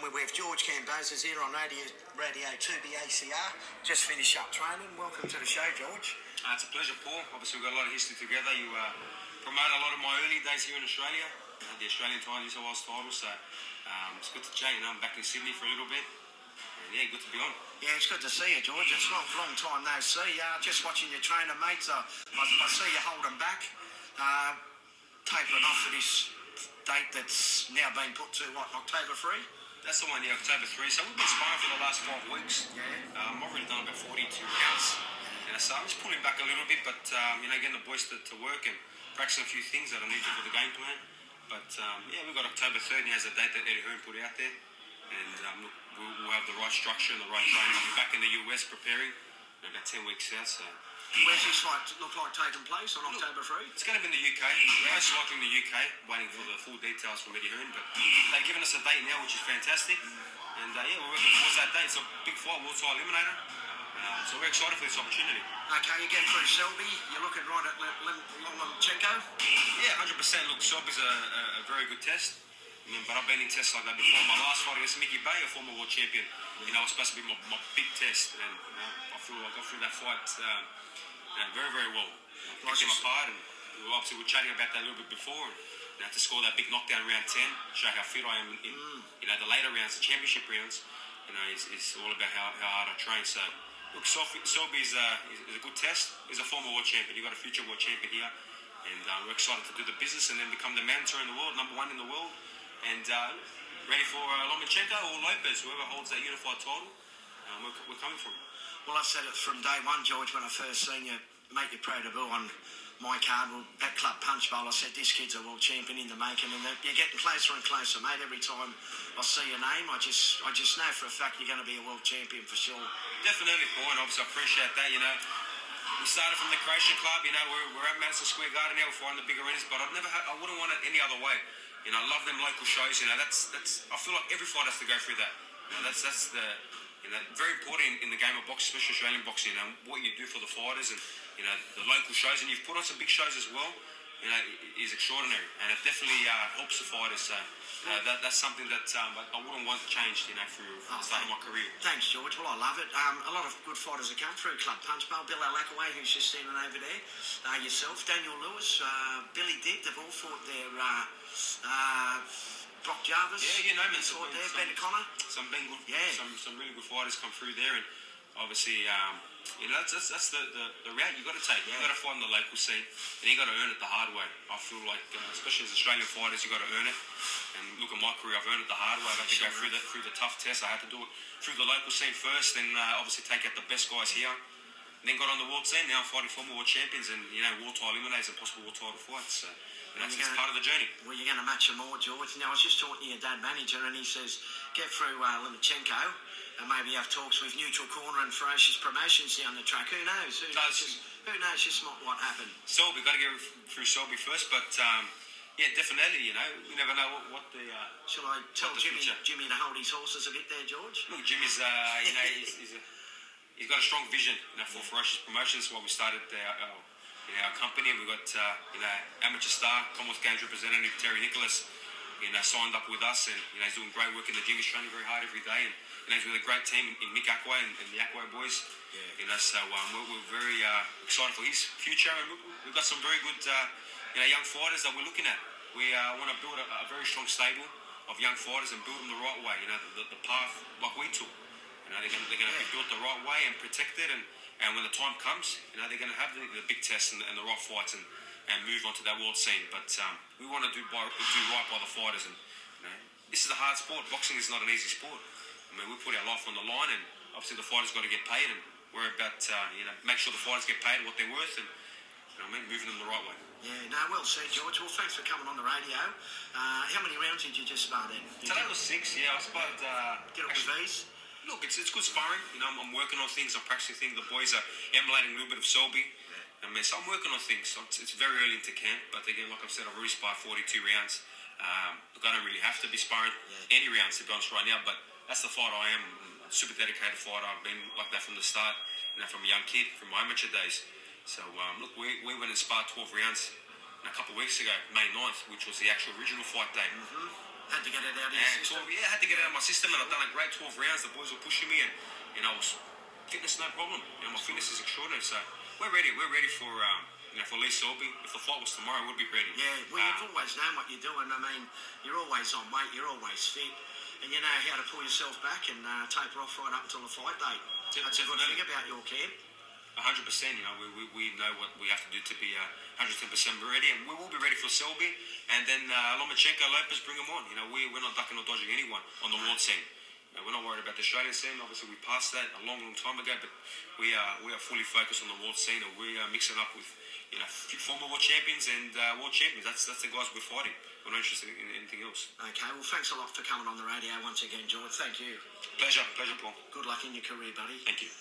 IBF George Kambosos here on Radio 2BACR. Just finished up training. Welcome to the show, George. It's a pleasure, Paul. Obviously, we've got a lot of history together. You promoted a lot of my early days here in Australia, the Australian title, New South Wales title. So it's good to chat. I'm back in Sydney for a little bit. And yeah, good to be on. Yeah, it's good to see you, George. It's a long time no see. Just watching your trainer, mates. I see you holding back, tapering off for this date that's now been put to, October 3? That's the one, yeah, October 3. So we've been sparring for the last 5 weeks. Yeah. I've already done about 42 rounds. So I'm just pulling back a little bit, but, getting the boys to work and practicing a few things that I need to for the game plan. But, we've got October 3rd, and has a date that Eddie Hearn put out there. And we'll have the right structure and the right training. I'll be back in the US preparing in about 10 weeks out, so... Where's this look like taking place on October 3? It's going to be in the UK. We're most likely in the UK, waiting for the full details from Eddie Hearn. But they've given us a date now, which is fantastic. And we're working towards that date. It's a big fight, world title eliminator. So we're excited for this opportunity. Okay, you get through Selby. You're looking right at Lomachenko. Yeah, 100%. Look, Selby's a very good test. But I've been in tests like that before. My last fight against Mickey Bay, a former world champion, it was supposed to be my big test. And I feel I got through that fight very, very well. Picked him apart, and we were chatting about that a little bit before. And to score that big knockdown round 10, show how fit I am in the later rounds, the championship rounds. It's all about how hard I train. So, look, Selby is a good test. He's a former world champion. You've got a future world champion here. And we're excited to do the business and then become the mandatory in the world, number 1 in the world. And ready for Lomachenko or Lopez, whoever holds that unified title. We're coming for him. Well, I've said it from day one, George, when I first seen you make your pro debut on my card at Club Punch Bowl. I said, this kid's a world champion in the making, and you're getting closer and closer, mate. Every time I see your name, I just know for a fact you're going to be a world champion for sure. Definitely, Paul, and obviously I appreciate that. We started from the Croatian Club. We're at Madison Square Garden now. We're fighting the bigger arenas, but I wouldn't want it any other way. I love them local shows. That's I feel like every fight has to go through that. That's the very important in the game of boxing, especially Australian boxing. What you do for the fighters and the local shows, and you've put on some big shows as well. Is extraordinary, and it definitely helps the fighters. So that's something that I wouldn't want changed. Through the start of my career. Thanks, George. Well, I love it. A lot of good fighters have come through Club Punch Bowl. Bill Alakaway, who's just standing over there. Yourself, Daniel Lewis, Billy Dick. They've all fought their. Brock Jarvis. Yeah, man. Fought there. Ben Connor. Some really good fighters come through there, and obviously, that's the route you got to take. You got to fight in the local scene, and you got to earn it the hard way. I feel like, especially as Australian fighters, you got to earn it. And look at my career, I've earned it the hard way. I've had to go through the tough tests. I had to do it through the local scene first, then obviously take out the best guys here. And then got on the world scene. Now I'm fighting former world champions and world title eliminators and possible world title fights. So, that's part of the journey. Well, you're going to match them all, George. Now, I was just talking to your dad manager, and he says, get through Lomachenko and maybe have talks with Neutral Corner and Ferocious Promotions down the track. Who knows? Who knows just what happened? Selby, got to get through Selby first, but definitely, we never know what the... Shall I tell Jimmy to hold his horses a bit there, George? Look, Jimmy's, he's got a strong vision for Ferocious Promotions. That's why we started our company, and we've got amateur star, Commonwealth Games representative Terry Nicholas, signed up with us, and he's doing great work in the gym. He's training very hard every day, and he's with a great team in Mick Ackway and the Ackway boys. Yeah. So we're very excited for his future, and we've got some very good young fighters that we're looking at. We want to build a very strong stable of young fighters and build them the right way. The path like we took. They're going to be built the right way and protected, and when the time comes, they're going to have the big tests and the right fights and move on to that world scene. But we want to do right by the fighters, and this is a hard sport. Boxing is not an easy sport. We put our life on the line, and obviously the fighters got to get paid, and we're about make sure the fighters get paid what they're worth, and moving them the right way. Yeah, no, well said, George. Well, thanks for coming on the radio. How many rounds did you just spar in? Today was 6. Yeah, I sparred. Get up with these. Look, it's good sparring. I'm working on things. I'm practicing things. The boys are emulating a little bit of Selby. So I'm working on things. It's very early into camp, but again, like I've said, I've already sparred 42 rounds. Look, I don't really have to be sparring any rounds, to be honest, right now, but that's the fight I am. Super dedicated fighter. I've been like that from the start, from a young kid, from my amateur days. So, look, we went and sparred 12 rounds a couple of weeks ago, May 9th, which was the actual original fight day. Had to get it out of your system. I had to get it out of my system, and I've done a great 12 rounds. The boys were pushing me, and I was fitness no problem. My fitness is extraordinary. So we're ready. We're ready for for Lee Selby. If the fight was tomorrow, we'd be ready. Yeah, well, you've always known what you're doing. I mean, you're always on weight. You're always fit, and you know how to pull yourself back and taper off right up until the fight date. That's a good thing about your camp. 100%. We know what we have to do to be 110% ready, and we will be ready for Selby. And then Lomachenko, Lopez, bring them on. We're not ducking or dodging anyone on the world scene. We're not worried about the Australian scene. Obviously, we passed that a long time ago, but we are fully focused on the world scene, and we are mixing up with former world champions and world champions. That's the guys we're fighting. We're not interested in anything else. Okay, well, thanks a lot for coming on the radio once again, George. Thank you. Pleasure, Paul. Good luck in your career, buddy. Thank you.